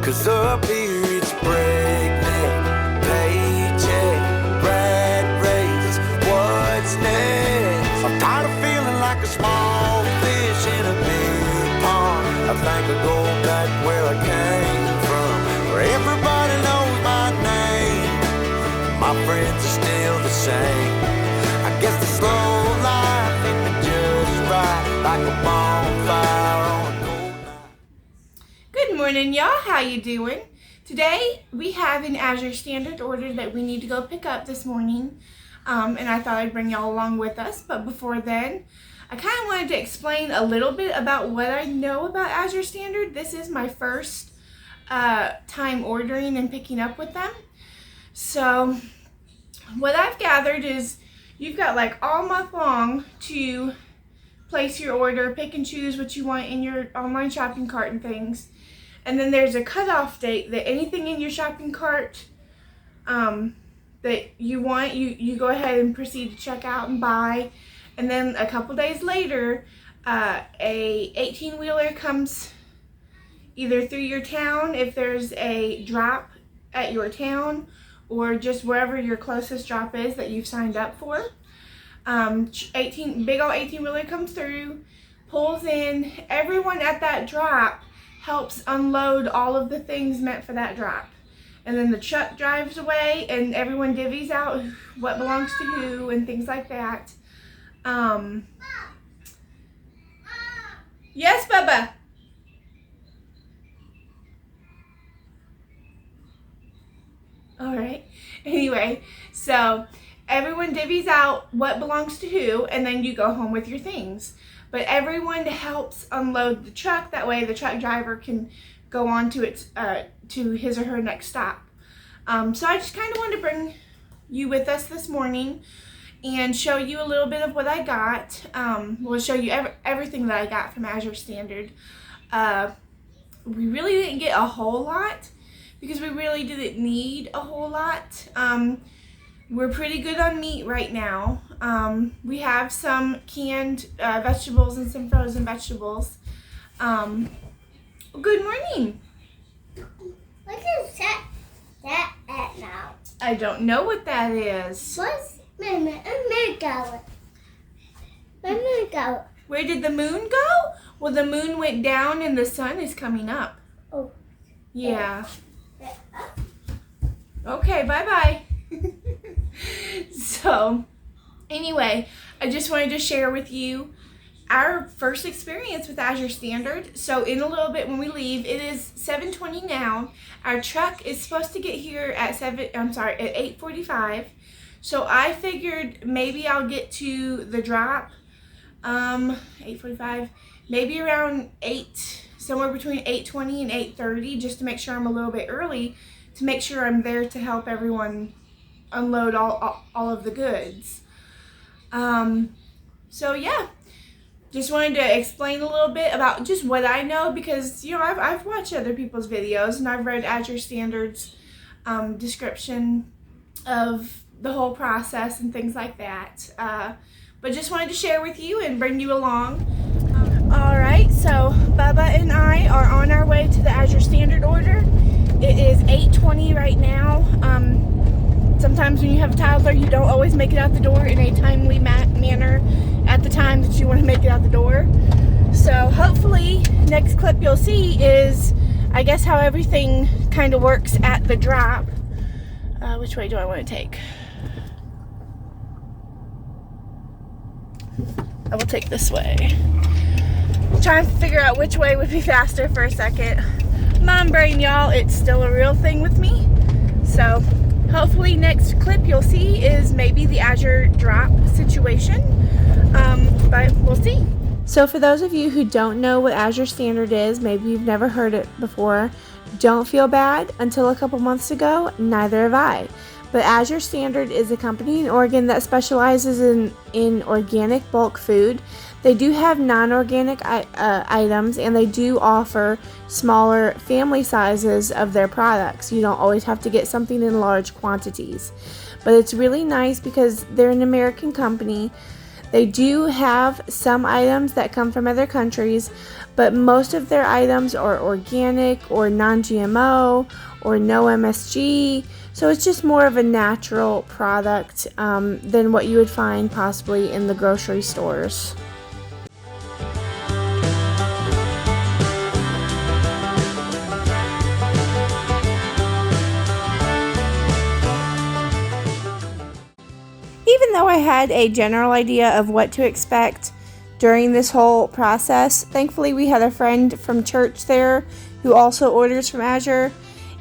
'Cause up here it's breakneck, paycheck, rat race, what's next? I'm tired of feeling like a small fish in a big pond. I think I'll go back where I came from, where everybody knows my name. My friends are still the same. I guess the slow life hit me just right, like a bonfire on a cold night. Good morning, y'all. How you doing? Today we have an Azure Standard order that we need to go pick up this morning, and I thought I'd bring y'all along with us. But before then, I kind of wanted to explain a little bit about what I know about Azure Standard. This is my first time ordering and picking up with them. So what I've gathered is you've got like all month long to place your order, pick and choose what you want in your online shopping cart and things. And then there's a cutoff date that anything in your shopping cart that you want, you go ahead and proceed to check out and buy. And then a couple days later, a 18-wheeler comes either through your town if there's a drop at your town, or just wherever your closest drop is that you've signed up for. Big old 18-wheeler comes through, pulls in. Everyone at that drop helps unload all of the things meant for that drop. And then the truck drives away and everyone divvies out what belongs to who and things like that. Yes, Bubba? All right. Anyway, so everyone divvies out what belongs to who, and then you go home with your things. But everyone helps unload the truck. That way the truck driver can go on to his or her next stop. So I just kind of wanted to bring you with us this morning and show you a little bit of what I got. We'll show you everything that I got from Azure Standard. We really didn't get a whole lot because we really didn't need a whole lot. We're pretty good on meat right now. We have some canned vegetables and some frozen vegetables. Good morning. What is that at now? I don't know what that is. What's my moon going? My moon going. Where did the moon go? Well, the moon went down and the sun is coming up. Oh. Yeah. Okay, bye-bye. So, anyway, I just wanted to share with you our first experience with Azure Standard. So in a little bit when we leave, it is 7:20 now. Our truck is supposed to get here at 8:45. So I figured maybe I'll get to the drop 8:45, maybe around 8, somewhere between 8:20 and 8:30, just to make sure I'm a little bit early, to make sure I'm there to help everyone unload all of the goods. So yeah, just wanted to explain a little bit about just what I know, because I've watched other people's videos and I've read Azure Standard's description of the whole process and things like that. But just wanted to share with you and bring you along. Alright, so Bubba and I are on our way to the Azure Standard order. It is 8:20 right now. Sometimes when you have a toddler, you don't always make it out the door in a timely manner at the time that you want to make it out the door. So hopefully next clip you'll see is, I guess, how everything kind of works at the drop. Which way do I want to take? I will take this way. Trying to figure out which way would be faster for a second. Mom brain, y'all, it's still a real thing with me. So hopefully next clip you'll see is maybe the Azure drop situation, but we'll see. So for those of you who don't know what Azure Standard is, maybe you've never heard it before, don't feel bad. Until a couple months ago, neither have I. But Azure Standard is a company in Oregon that specializes in organic bulk food. They do have non-organic items, and they do offer smaller family sizes of their products. You don't always have to get something in large quantities. But it's really nice because they're an American company. They do have some items that come from other countries, but most of their items are organic or non-GMO or no MSG. So it's just more of a natural product than what you would find possibly in the grocery stores. Even though I had a general idea of what to expect during this whole process, thankfully we had a friend from church there who also orders from Azure,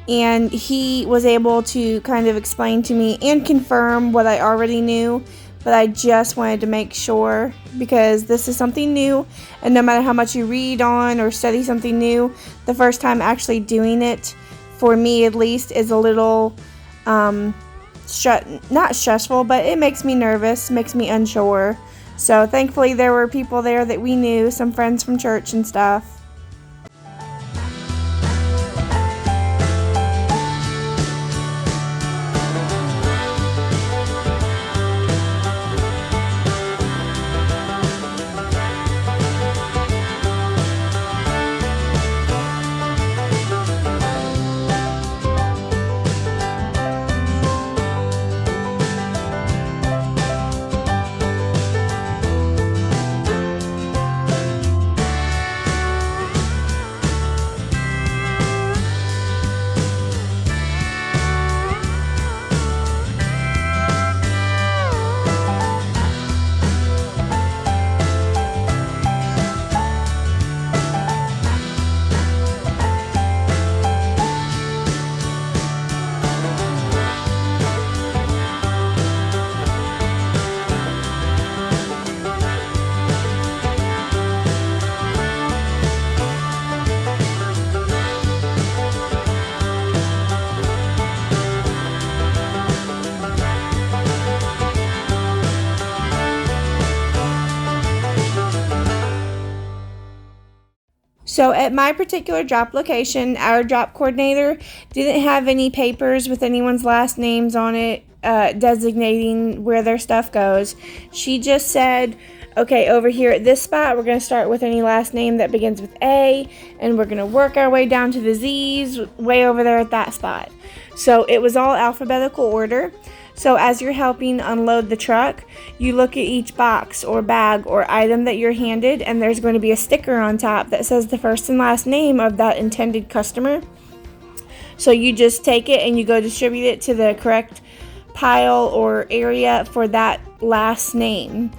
and he was able to kind of explain to me and confirm what I already knew, but I just wanted to make sure because this is something new, and no matter how much you read on or study something new, the first time actually doing it, for me at least, is a little not stressful, but it makes me nervous, makes me unsure. So thankfully there were people there that we knew, some friends from church and stuff. So at my particular drop location, our drop coordinator didn't have any papers with anyone's last names on it designating where their stuff goes. She just said, okay, over here at this spot, we're going to start with any last name that begins with A, and we're going to work our way down to the Z's way over there at that spot. So it was all alphabetical order. So as you're helping unload the truck, you look at each box or bag or item that you're handed, and there's going to be a sticker on top that says the first and last name of that intended customer. So you just take it and you go distribute it to the correct pile or area for that last name.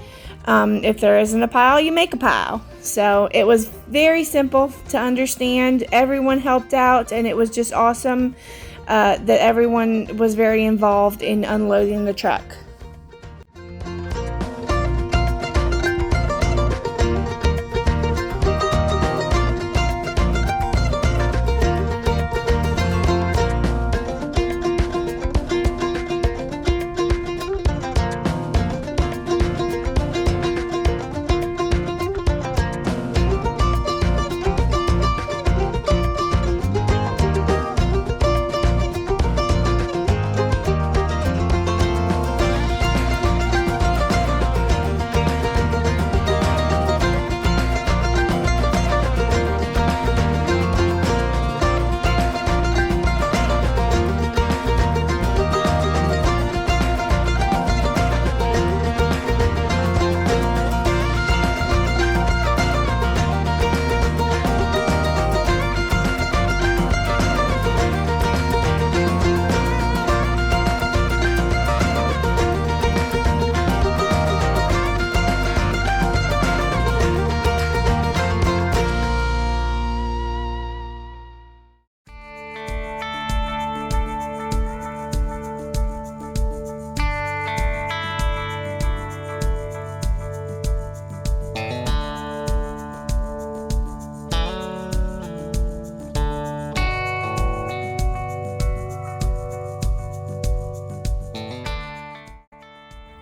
If there isn't a pile, you make a pile. So it was very simple to understand. Everyone helped out, and it was just awesome that everyone was very involved in unloading the truck.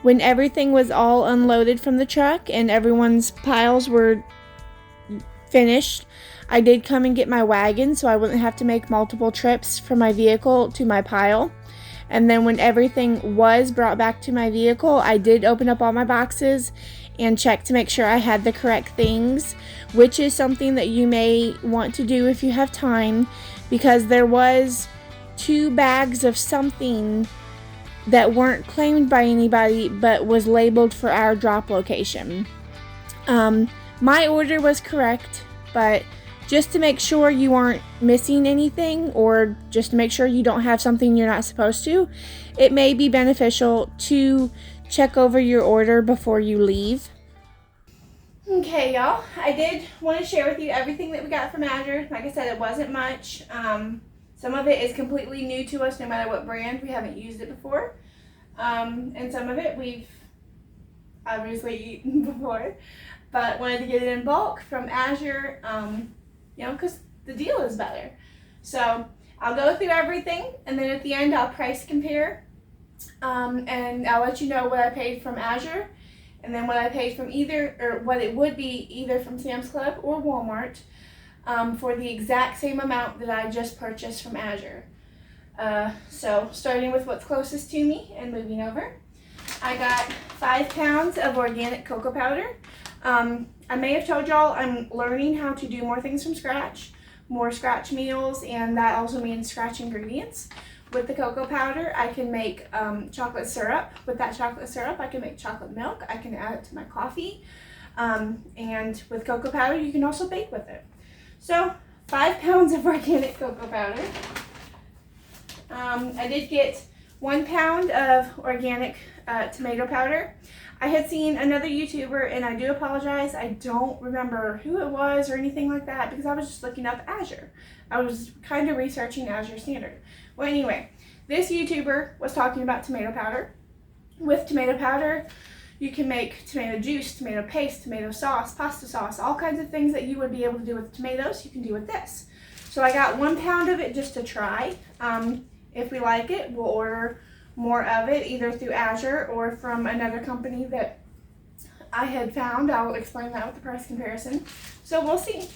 When everything was all unloaded from the truck and everyone's piles were finished, I did come and get my wagon so I wouldn't have to make multiple trips from my vehicle to my pile. And then when everything was brought back to my vehicle, I did open up all my boxes and check to make sure I had the correct things, which is something that you may want to do if you have time, because there was 2 bags of something that weren't claimed by anybody but was labeled for our drop location. My order was correct, but just to make sure you aren't missing anything, or just to make sure you don't have something you're not supposed to, it may be beneficial to check over your order before you leave. Okay, y'all, I did want to share with you everything that we got from Azure. Like I said, it wasn't much. Some of it is completely new to us, no matter what brand. We haven't used it before. And some of it we've obviously eaten before, but wanted to get it in bulk from Azure, because the deal is better. So I'll go through everything, and then at the end I'll price compare, and I'll let you know what I paid from Azure, and then what I paid from either, or what it would be either from Sam's Club or Walmart, for the exact same amount that I just purchased from Azure. So starting with what's closest to me and moving over, I got 5 pounds of organic cocoa powder. I may have told y'all I'm learning how to do more things from scratch, more scratch meals, and that also means scratch ingredients. With the cocoa powder, I can make chocolate syrup. With that chocolate syrup, I can make chocolate milk. I can add it to my coffee. And with cocoa powder, you can also bake with it. So 5 pounds of organic cocoa powder. I did get 1 pound of organic tomato powder. I had seen another YouTuber, and I do apologize, I don't remember who it was or anything like that, because I was just looking up Azure. I was kind of researching Azure Standard. Well, anyway, this YouTuber was talking about tomato powder. With tomato powder, you can make tomato juice, tomato paste, tomato sauce, pasta sauce, all kinds of things that you would be able to do with tomatoes, you can do with this. So I got 1 pound of it just to try. If we like it, we'll order more of it, either through Azure or from another company that I had found. I'll explain that with the price comparison. So we'll see.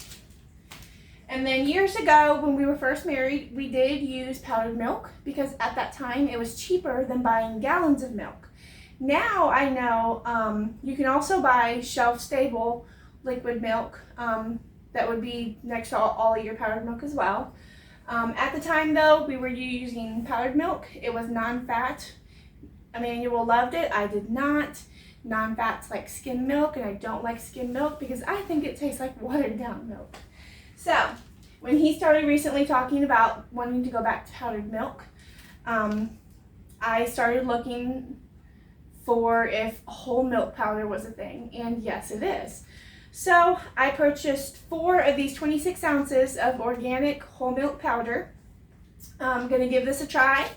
And then years ago, when we were first married, we did use powdered milk, because at that time it was cheaper than buying gallons of milk. Now I know you can also buy shelf-stable liquid milk that would be next to all of your powdered milk as well. At the time though, we were using powdered milk. It was non-fat. Emmanuel loved it. I did not. Non-fat's like skim milk, and I don't like skim milk because I think it tastes like watered down milk. So when he started recently talking about wanting to go back to powdered milk, I started looking for if whole milk powder was a thing, and yes, it is. So I purchased 4 of these 26 ounces of organic whole milk powder. I'm going to give this a try.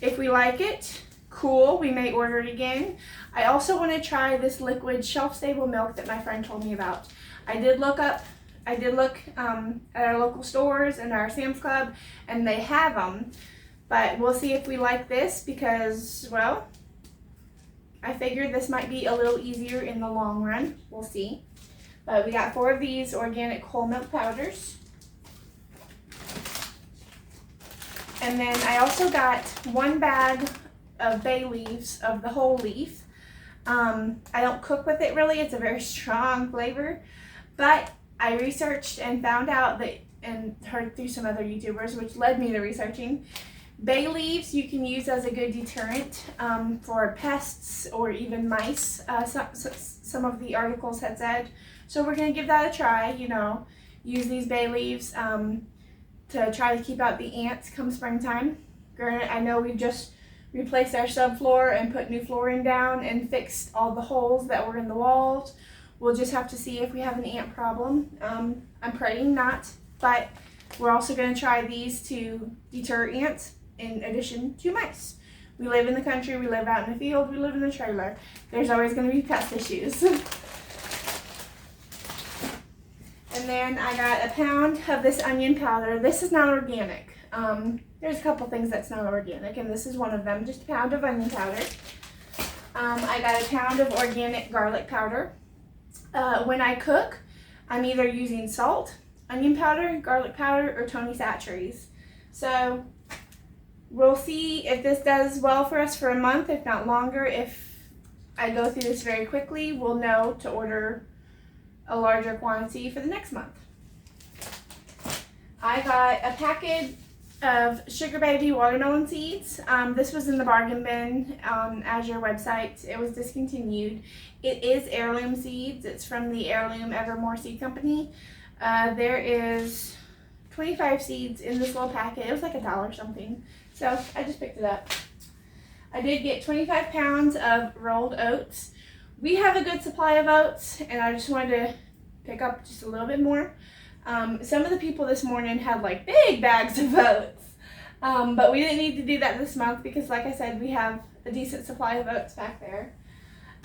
If we like it, cool, we may order it again. I also want to try this liquid shelf-stable milk that my friend told me about. I did look at our local stores and our Sam's Club, and they have them. But we'll see if we like this, because, well, I figured this might be a little easier in the long run. We'll see. But we got 4 of these organic whole milk powders. And then I also got 1 bag of bay leaves of the whole leaf. I don't cook with it really. It's a very strong flavor. But I researched and found out that, and heard through some other YouTubers, which led me to researching, bay leaves you can use as a good deterrent for pests or even mice. Some of the articles had said. So we're going to give that a try, use these bay leaves to try to keep out the ants come springtime. Granted, I know we've just replaced our subfloor and put new flooring down and fixed all the holes that were in the walls. We'll just have to see if we have an ant problem. I'm praying not, but we're also going to try these to deter ants in addition to mice. We live in the country, we live out in the field, we live in a trailer. There's always going to be pest issues. And then I got 1 pound of this onion powder. This is not organic. There's a couple things that's not organic, and this is one of them, just 1 pound of onion powder. I got 1 pound of organic garlic powder. When I cook, I'm either using salt, onion powder, garlic powder, or Tony Chachere's. So we'll see if this does well for us for a month, if not longer. If I go through this very quickly, we'll know to order a larger quantity for the next month. I got a packet of Sugar Baby watermelon seeds. This was in the bargain bin on Azure website. It was discontinued. It is heirloom seeds. It's from the Heirloom Evermore Seed Company. There is 25 seeds in this little packet. It was like $1 something. So I just picked it up. I did get 25 pounds of rolled oats. We have a good supply of oats, and I just wanted to pick up just a little bit more. Some of the people this morning had like big bags of oats, but we didn't need to do that this month because, like I said, we have a decent supply of oats back there.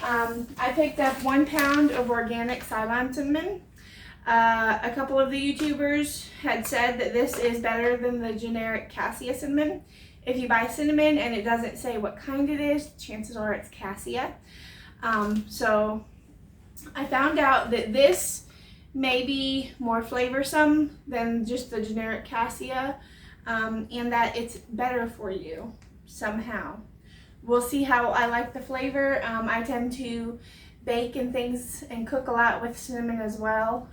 I picked up 1 pound of organic Ceylon cinnamon. A couple of the YouTubers had said that this is better than the generic cassia cinnamon. If you buy cinnamon and it doesn't say what kind it is, chances are it's cassia. So I found out that this may be more flavorsome than just the generic cassia, and that it's better for you somehow. We'll see how I like the flavor. I tend to bake and things and cook a lot with cinnamon as well.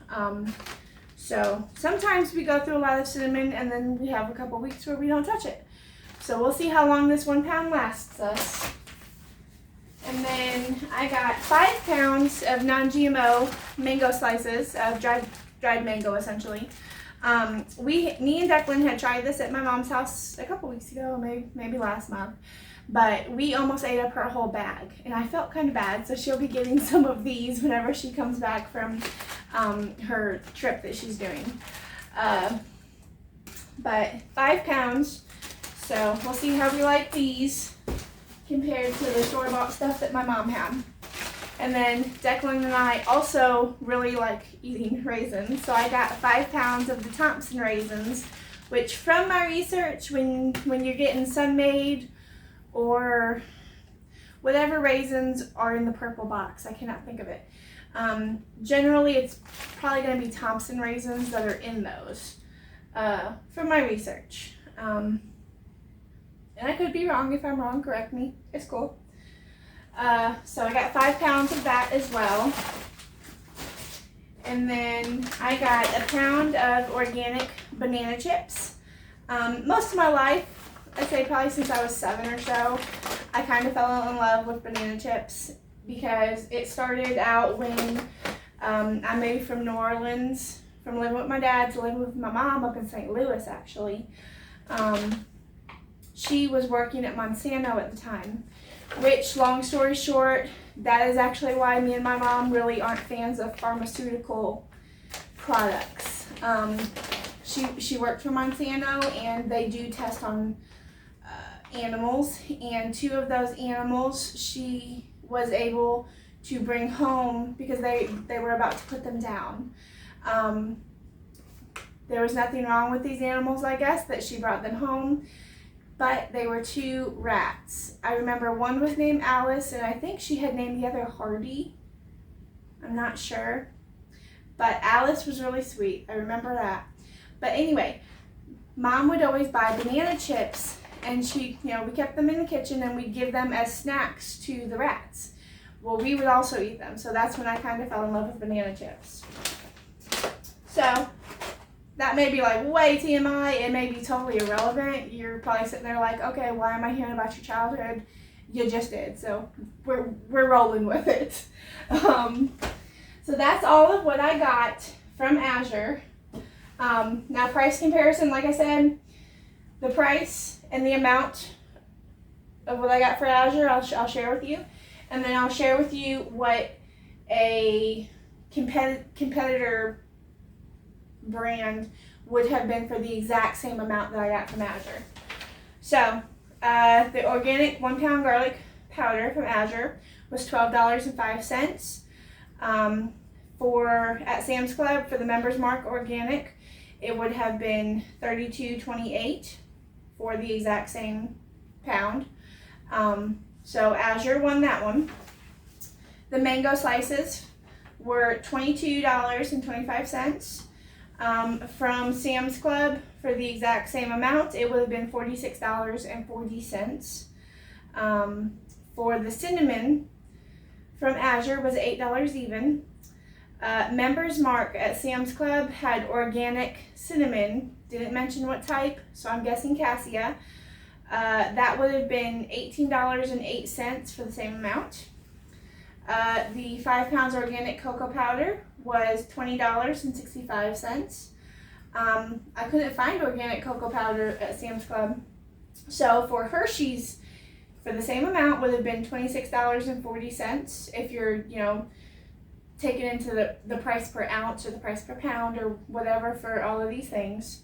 So sometimes we go through a lot of cinnamon and then we have a couple weeks where we don't touch it. So we'll see how long this 1 pound lasts us. And then I got 5 pounds of non-GMO mango slices of dried mango, essentially. Me and Declan had tried this at my mom's house a couple weeks ago, maybe last month, but we almost ate up her whole bag, and I felt kind of bad. So she'll be getting some of these whenever she comes back from her trip that she's doing. But 5 pounds. So we'll see how we like these compared to the store-bought stuff that my mom had. And then Declan and I also really like eating raisins. So I got 5 pounds of the Thompson raisins, which from my research, when you're getting Sun-Maid or whatever raisins are in the purple box, I cannot think of it. Generally, it's probably going to be Thompson raisins that are in those from my research. And I could be wrong. If I'm wrong, correct me. It's cool. So I got 5 pounds of that as well. And then I got a pound of organic banana chips. Most of my life, I'd say probably since I was 7 or so, I kind of fell in love with banana chips because it started out when I moved from New Orleans, from living with my dad to living with my mom up in St. Louis, actually. She was working at Monsanto at the time, which, long story short, that is actually why me and my mom really aren't fans of pharmaceutical products. She worked for Monsanto, and they do test on animals, and 2 of those animals she was able to bring home because they were about to put them down. There was nothing wrong with these animals, I guess, that she brought them home. But they were 2 rats. I remember one was named Alice, and I think she had named the other Hardy. I'm not sure. But Alice was really sweet. I remember that. But anyway, Mom would always buy banana chips, and we kept them in the kitchen, and we'd give them as snacks to the rats. Well, we would also eat them, so that's when I kind of fell in love with banana chips. So that may be like way TMI, it may be totally irrelevant. You're probably sitting there like, okay, why am I hearing about your childhood? You just did, so we're rolling with it. So that's all of what I got from Azure. Now price comparison, like I said, the price and the amount of what I got for Azure, I'll share with you. And then I'll share with you what a competitor brand would have been for the exact same amount that I got from Azure. So the organic 1 pound garlic powder from Azure was $12.05. At Sam's Club for the Members Mark organic, it would have been $32.28 for the exact same pound. So Azure won that one. The mango slices were $22.25. From Sam's Club for the exact same amount, it would have been $46.40. For the cinnamon, from Azure was $8 even. Members Mark at Sam's Club had organic cinnamon. Didn't mention what type, so I'm guessing cassia. That would have been $18.08 for the same amount. The 5 pounds organic cocoa powder was $20.65. I couldn't find organic cocoa powder at Sam's Club. So for Hershey's, for the same amount, would have been $26.40 if you're, taking into the price per ounce or the price per pound or whatever for all of these things.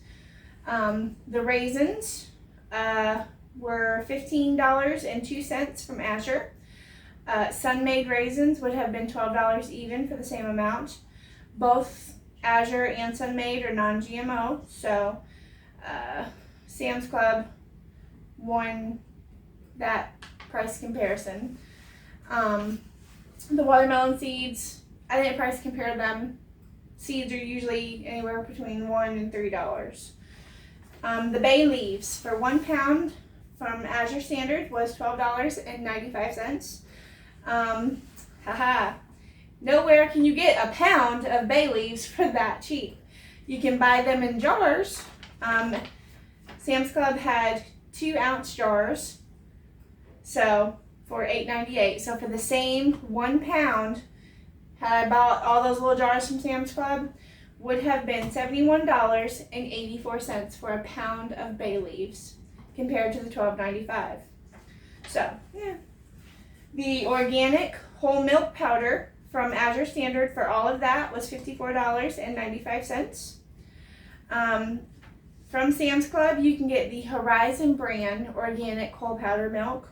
The raisins were $15.02 from Azure. Sun-made raisins would have been $12 even for the same amount. Both Azure and Sun-made are non-GMO, so Sam's Club won that price comparison. The watermelon seeds, I didn't price compare them. Seeds are usually anywhere between $1 and $3. The bay leaves for 1 pound from Azure Standard was $12.95. Nowhere can you get a pound of bay leaves for that cheap. You can buy them in jars. Sam's Club had 2-ounce jars, so for $8.98. So for the same 1 pound, had I bought all those little jars from Sam's Club, would have been $71.84 for a pound of bay leaves compared to the $12.95. So, yeah. The organic whole milk powder from Azure Standard for all of that was $54.95. From Sam's Club, you can get the Horizon brand organic whole powder milk.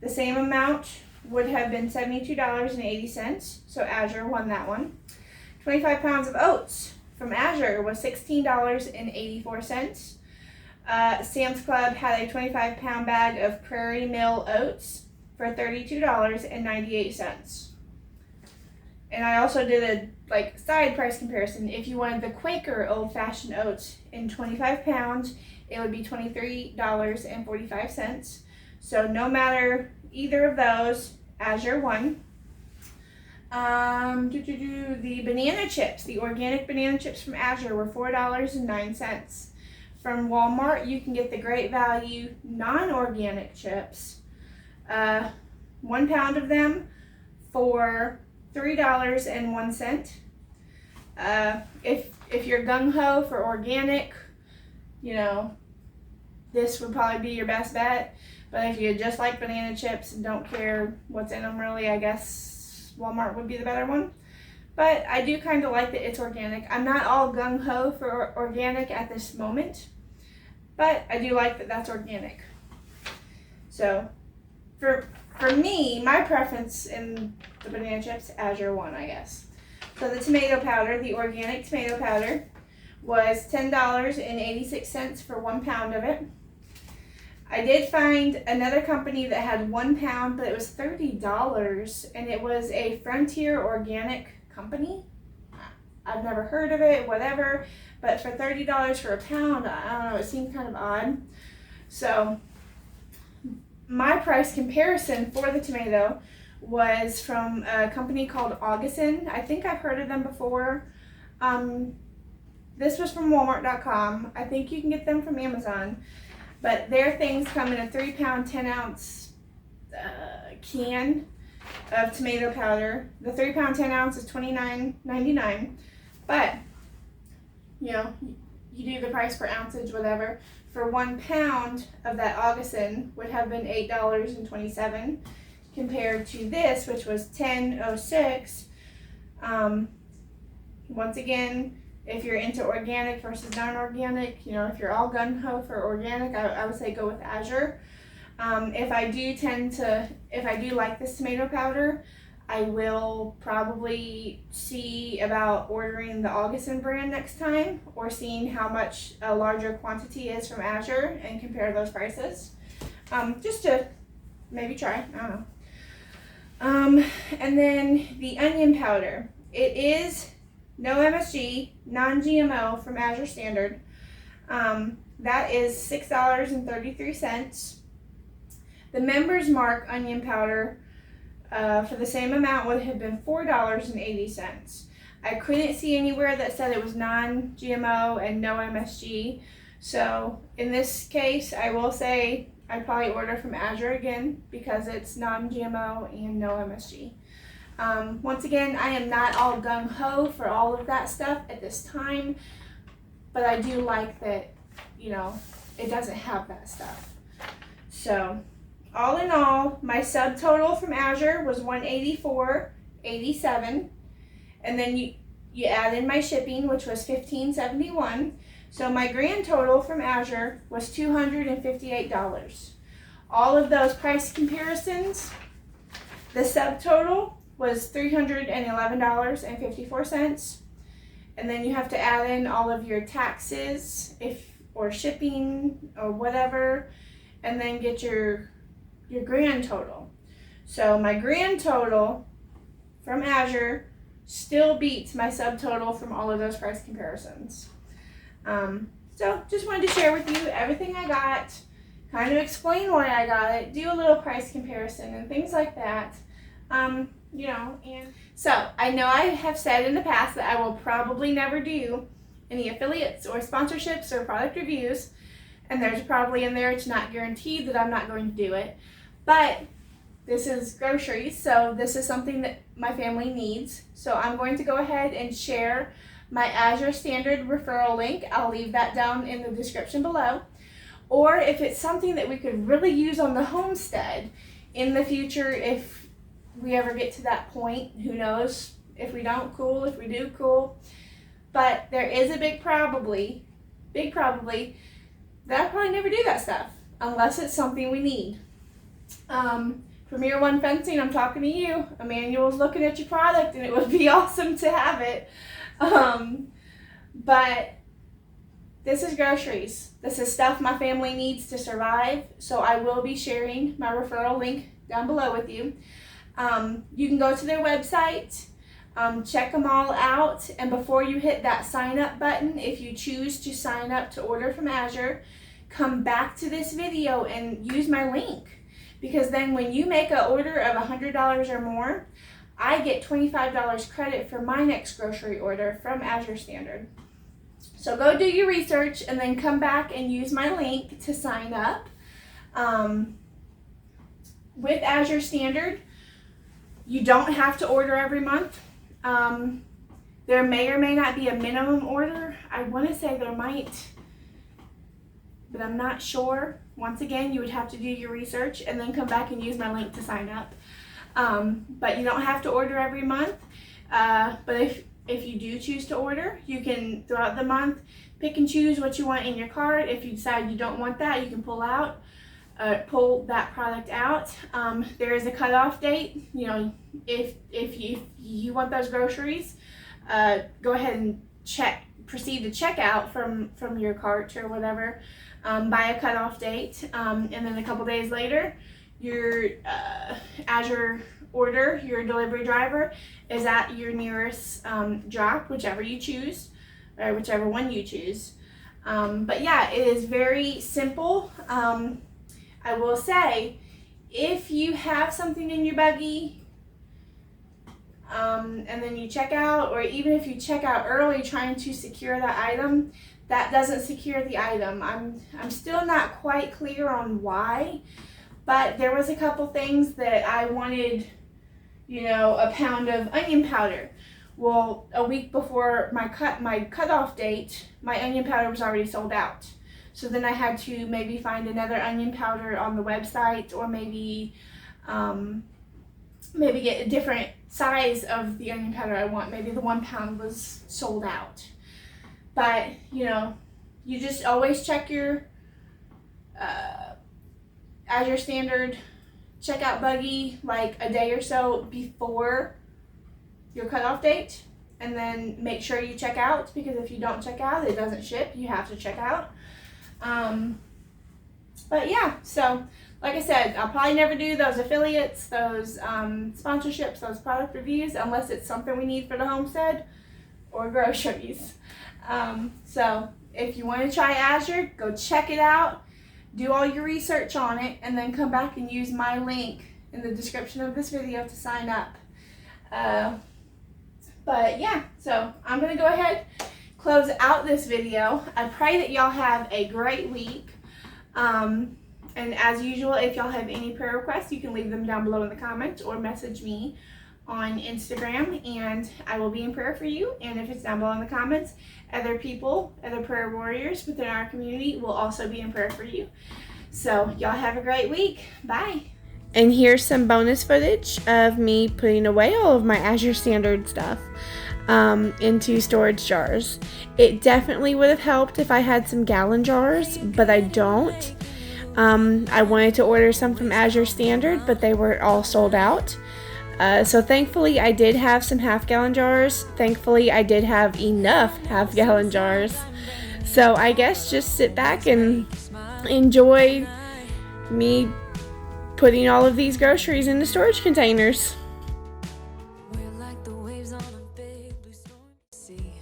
The same amount would have been $72.80, so Azure won that one. 25 pounds of oats from Azure was $16.84. Sam's Club had a 25-pound bag of Prairie Mill oats for $32.98. And I also did a side price comparison. If you wanted the Quaker old-fashioned oats in 25 pounds, it would be $23.45. So no matter either of those, Azure won. The banana chips, the organic banana chips from Azure were $4.09. From Walmart, you can get the Great Value non-organic chips. 1 pound of them for $3.01. If you're gung-ho for organic, this would probably be your best bet. But if you just like banana chips and don't care what's in them really, I guess Walmart would be the better one. But I do kind of like that it's organic. I'm not all gung-ho for organic at this moment, but I do like that that's organic. So for me, my preference in the banana chips, Azure won, I guess. So the tomato powder, the organic tomato powder, was $10.86 for 1 pound of it. I did find another company that had 1 pound, but it was $30, and it was a Frontier Organic company. I've never heard of it, whatever, but for $30 for a pound, I don't know, it seemed kind of odd. So my price comparison for the tomato was from a company called Augustin. I think I've heard of them before. This was from Walmart.com. I think you can get them from Amazon. But their things come in a 3 pound, 10 ounce can of tomato powder. The 3 pound, 10 ounce is $29.99. But, you do the price per ounceage, whatever. For 1 pound of that Augustin would have been $8.27 compared to this, which was $10.06. Once again, if you're into organic versus non-organic, if you're all gung-ho for organic, I would say go with Azure. If I do like this tomato powder, I will probably see about ordering the Augustin brand next time, or seeing how much a larger quantity is from Azure and compare those prices. Just to maybe try, I don't know. And then the onion powder. It is no MSG, non-GMO from Azure Standard. That is $6.33. The Members Mark onion powder for the same amount would have been $4.80. I couldn't see anywhere that said it was non-GMO and no MSG. So in this case, I will say I'd probably order from Azure again because it's non-GMO and no MSG. Once again, I am not all gung-ho for all of that stuff at this time, but I do like that, you know, it doesn't have that stuff. So all in all, my subtotal from Azure was $184.87, and then you add in my shipping, which was $15.71. So my grand total from Azure was $258. All of those price comparisons, the subtotal was $311.54, and then you have to add in all of your taxes or shipping or whatever, and then get your grand total. So my grand total from Azure still beats my subtotal from all of those price comparisons. So just wanted to share with you everything I got, kind of explain why I got it, do a little price comparison and things like that. You know, and so I know I have said in the past that I will probably never do any affiliates or sponsorships or product reviews, and there's probably in there, it's not guaranteed that I'm not going to do it, but this is groceries, so this is something that my family needs. So I'm going to go ahead and share my Azure Standard referral link. I'll leave that down in the description below. Or if it's something that we could really use on the homestead in the future, if we ever get to that point, who knows? If we don't, cool. If we do, cool. But there is a big probably, that I'll probably never do that stuff unless it's something we need. Premier One Fencing, I'm talking to you. Emmanuel's looking at your product and it would be awesome to have it. But this is groceries. This is stuff my family needs to survive. So I will be sharing my referral link down below with you. You can go to their website, check them all out, and before you hit that sign up button, if you choose to sign up to order from Azure, come back to this video and use my link, because then when you make an order of $100 or more, I get $25 credit for my next grocery order from Azure Standard. So go do your research and then come back and use my link to sign up. With Azure Standard, you don't have to order every month. There may or may not be a minimum order. I want to say there might, but I'm not sure. Once again, you would have to do your research and then come back and use my link to sign up. But you don't have to order every month. But if you do choose to order, you can, throughout the month, pick and choose what you want in your cart. If you decide you don't want that, you can pull that product out. There is a cutoff date. You know, if you want those groceries, go ahead and proceed to check out from your cart or whatever by a cutoff date, and then a couple days later, your Azure order, your delivery driver is at your nearest drop, whichever you choose, or whichever one you choose. But yeah, it is very simple. I will say, if you have something in your buggy and then you check out, or even if you check out early trying to secure that item, that doesn't secure the item. I'm still not quite clear on why, but there was a couple things that I wanted, you know, a pound of onion powder. Well, a week before my cutoff date, my onion powder was already sold out. So then I had to maybe find another onion powder on the website, or maybe get a different size of the onion powder I want. Maybe the 1 pound was sold out. But, you know, you just always check your Azure Standard checkout buggy like a day or so before your cutoff date, and then make sure you check out, because if you don't check out, it doesn't ship. You have to check out. But yeah, so like I said, I'll probably never do those affiliates, those sponsorships, those product reviews, unless it's something we need for the homestead or groceries. So if you want to try Azure, go check it out, do all your research on it, and then come back and use my link in the description of this video to sign up. But yeah, so I'm going to go ahead, close out this video. I pray that y'all have a great week. And as usual, if y'all have any prayer requests, you can leave them down below in the comments or message me on Instagram, and I will be in prayer for you. And if it's down below in the comments, other people, other prayer warriors within our community will also be in prayer for you. So y'all have a great week. Bye. And here's some bonus footage of me putting away all of my Azure Standard stuff into storage jars. It definitely would have helped if I had some gallon jars, but I don't. I wanted to order some from Azure Standard, but they were all sold out. So thankfully I did have some half-gallon jars. Thankfully I did have enough half-gallon jars. So I guess just sit back and enjoy me putting all of these groceries into storage containers.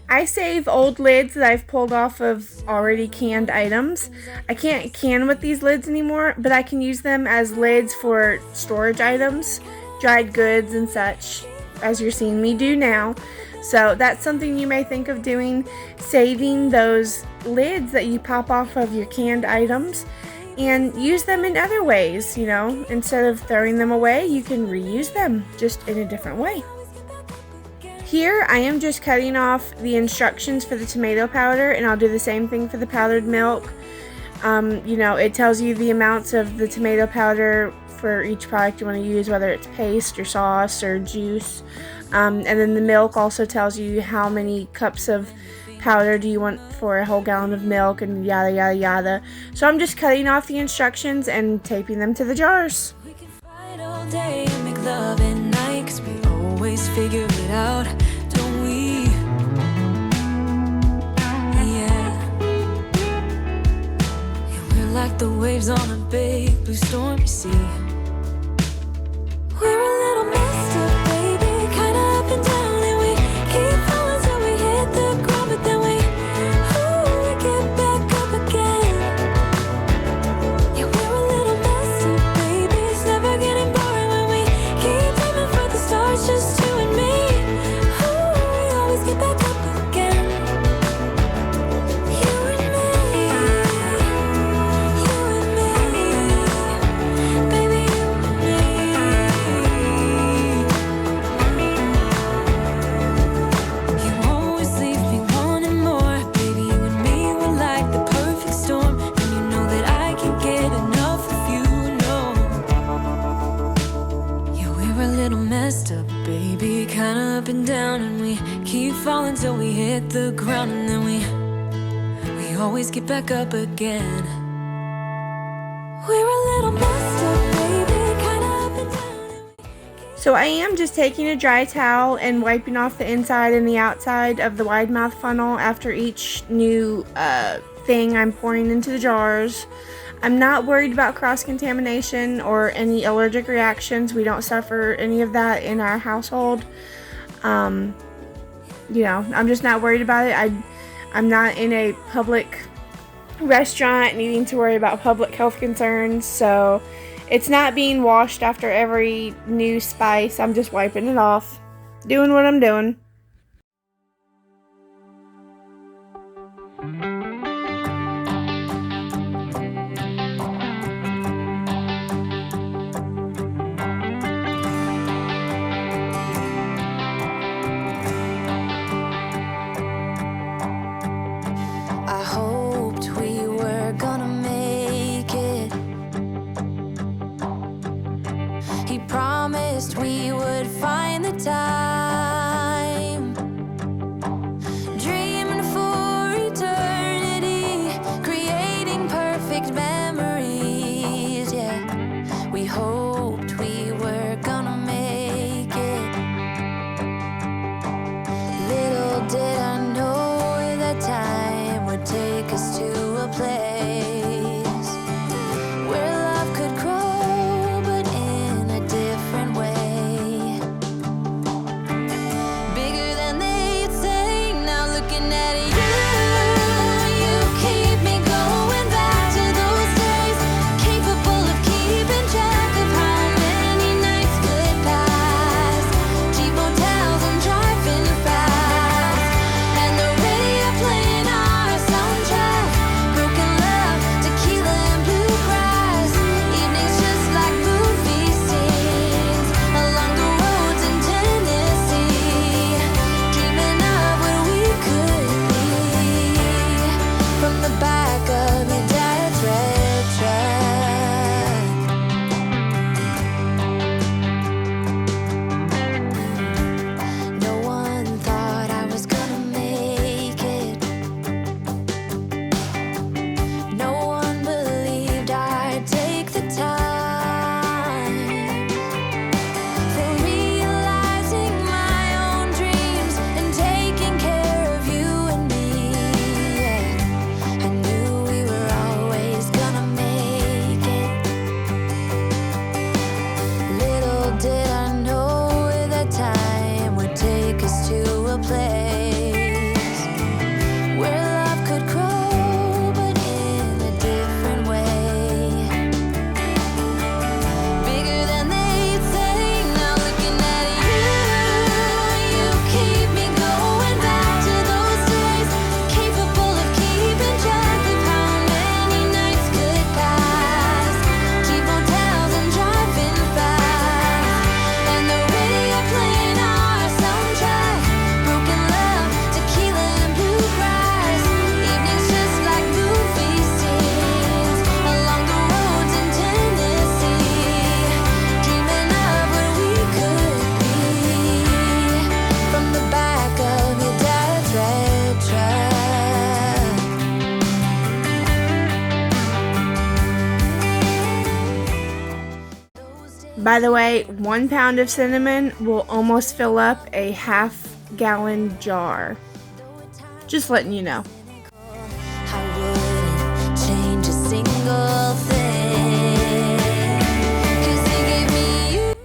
I save old lids that I've pulled off of already canned items. I can't can with these lids anymore, but I can use them as lids for storage items, dried goods and such, as you're seeing me do now. So that's something you may think of doing, saving those lids that you pop off of your canned items and use them in other ways. You know, instead of throwing them away, you can reuse them just in a different way. Here I am just cutting off the instructions for the tomato powder, and I'll do the same thing for the powdered milk. You know, it tells you the amounts of the tomato powder for each product you want to use, whether it's paste or sauce or juice. And then the milk also tells you how many cups of powder do you want for a whole gallon of milk, and yada yada yada. So I'm just cutting off the instructions and taping them to the jars. We can fight all day and make love at night, 'cause we always figure it out, don't we? Yeah. And we're like the waves on a big blue stormy sea. We're a little messed up, baby, kinda up and down, and we keep falling till we hit the ground, but then we get back up again. Yeah, we're a little messed up, baby, it's never getting boring when we keep aiming for the stars, just you and me. We always get back up again. You and me, baby, you and me. You always leave me wanting more, baby, you and me, we're like the perfect storm, and you know that I can't get enough of you, no. Yeah, we're a little messed up, baby, kinda up and down, and we keep falling till we hit the ground, and then we always get back up again. We're a little messed up, baby, kinda up and down, and we So I am just taking a dry towel and wiping off the inside and the outside of the wide mouth funnel after each new thing I'm pouring into the jars. I'm not worried about cross-contamination or any allergic reactions. We don't suffer any of that in our household. You know, I'm just not worried about it. I'm not in a public restaurant needing to worry about public health concerns, so it's not being washed after every new spice. I'm just wiping it off, doing what I'm doing. I hoped we were gonna make it. He promised we would find the time, dreaming for eternity, creating perfect memories. Yeah, we hoped we were gonna make it. Little did I know that time would take us to a place where love could grow, but in a different way. By the way, 1 pound of cinnamon will almost fill up a half-gallon jar. Just letting you know. I wouldn't change a single thing. 'Cause they gave me you.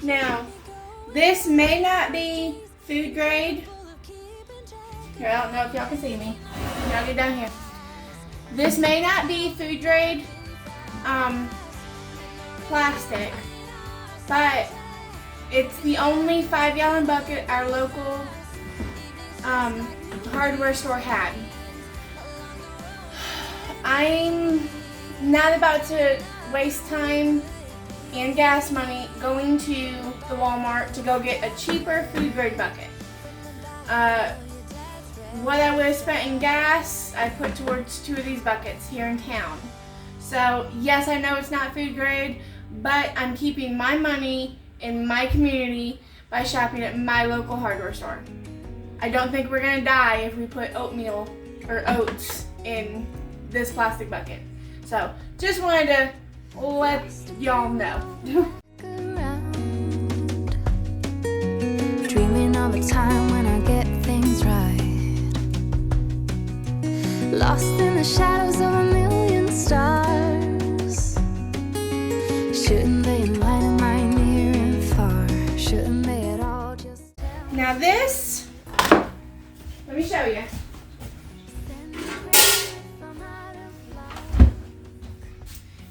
Now, this may not be food grade. Here, I don't know if y'all can see me. Y'all get down here. This may not be food grade plastic, but it's the only 5-gallon bucket our local hardware store had. I'm not about to waste time and gas money going to the Walmart to go get a cheaper food grade bucket. What I would have spent in gas, I put towards 2 of these buckets here in town. So yes, I know it's not food grade, but I'm keeping my money in my community by shopping at my local hardware store. I don't think we're gonna die if we put oatmeal or oats in this plastic bucket. So just wanted to let y'all know. Around, dreaming of a time when I get things right, lost in the shadows of a million stars. Shouldn't they enlighten my near and far? Shouldn't they at all just Now this, let me show you.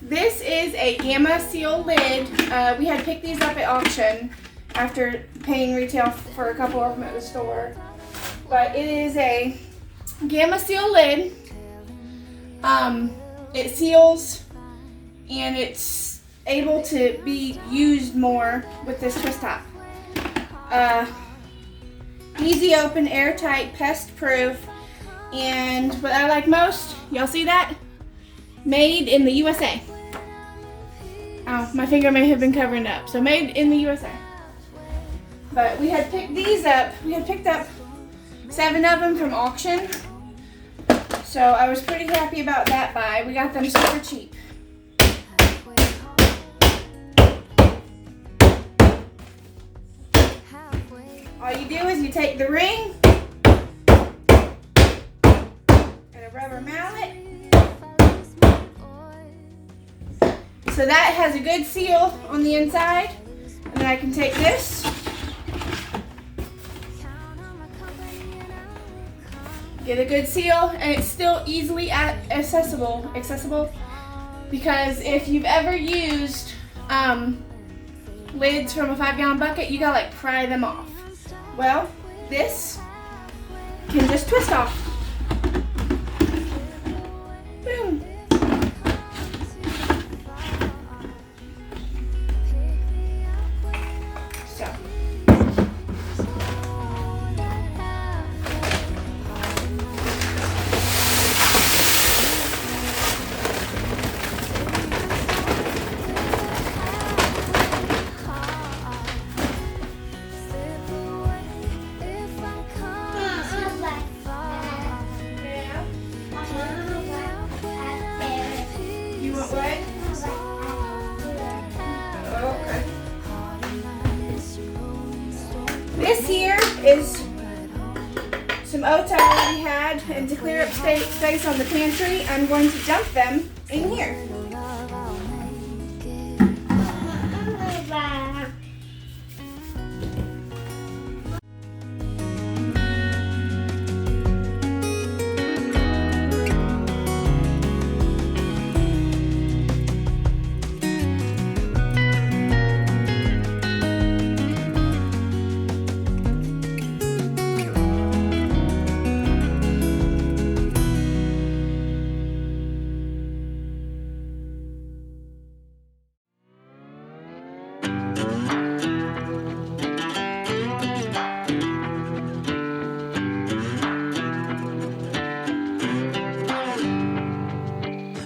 This is a Gamma Seal lid. We had picked these up at auction after paying retail for a couple of them at the store. But it is a Gamma Seal lid. It seals and it's able to be used more with this twist top. Easy open, airtight, pest proof, and what I like most, y'all see that? Made in the USA. Oh, my finger may have been covering up. So made in the USA. But we had picked these up. We had picked up 7 of them from auction. So I was pretty happy about that buy. We got them super cheap. All you do is you take the ring and a rubber mallet. So that has a good seal on the inside. And then I can take this. Get a good seal, and it's still easily accessible, because if you've ever used lids from a 5-gallon bucket, you gotta like pry them off. Well, this can just twist off. Boom. So. You want what? Okay. This here is some oats I already had, and to clear up space on the pantry, I'm going to dump them in here.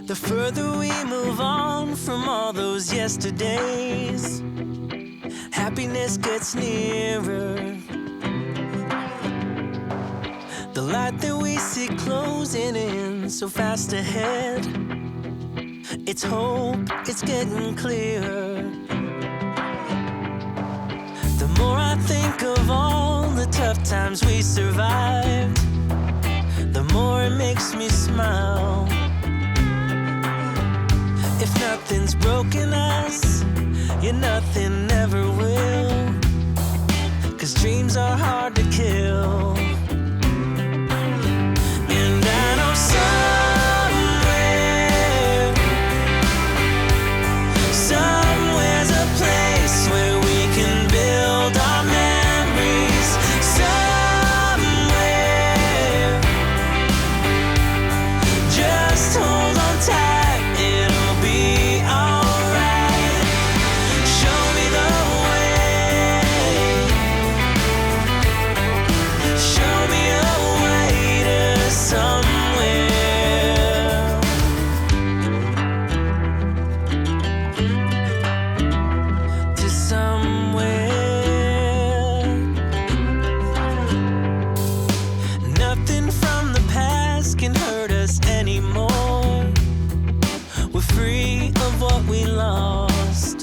The further we move on from all those yesterdays, happiness gets nearer. The light that we see closing in so fast ahead It's hope, it's getting clearer. The more I think of all the tough times we survived, the more it makes me smile. If nothing's broken us, yeah, nothing never will. 'Cause dreams are hard to kill. And I know somewhere's a place where we can build our memories. Somewhere, just hold on tight, it'll be alright. Show me the way, show me a way to somewhere. To somewhere. Nothing from the past can hurt us anymore. We're free of what we lost.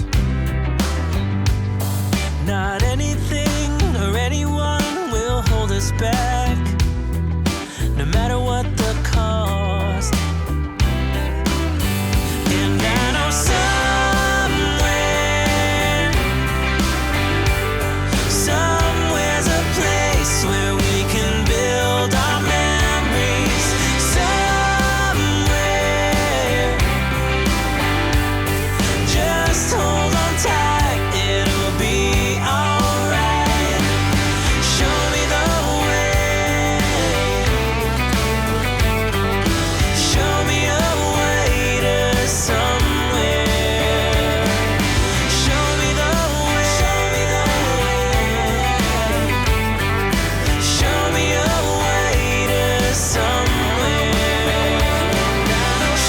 Not anything or anyone will hold us back, no matter what the cost. And I know somewhere's a place where we can build our memories. Somewhere, just hold on tight, it'll be alright. Show me the way, show me a way to somewhere. Show me the way, show me a way to somewhere.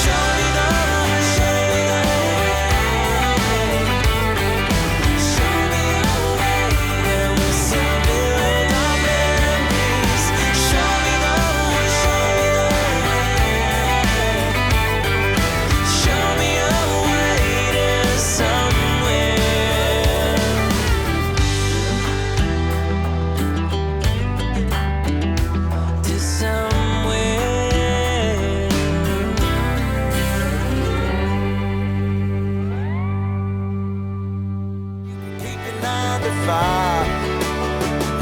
Show me the way, show me a way where we can build our memories. Show me the way, show me a way to somewhere. To somewhere. Keep it 9 to 5.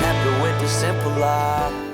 Happy with the simple life.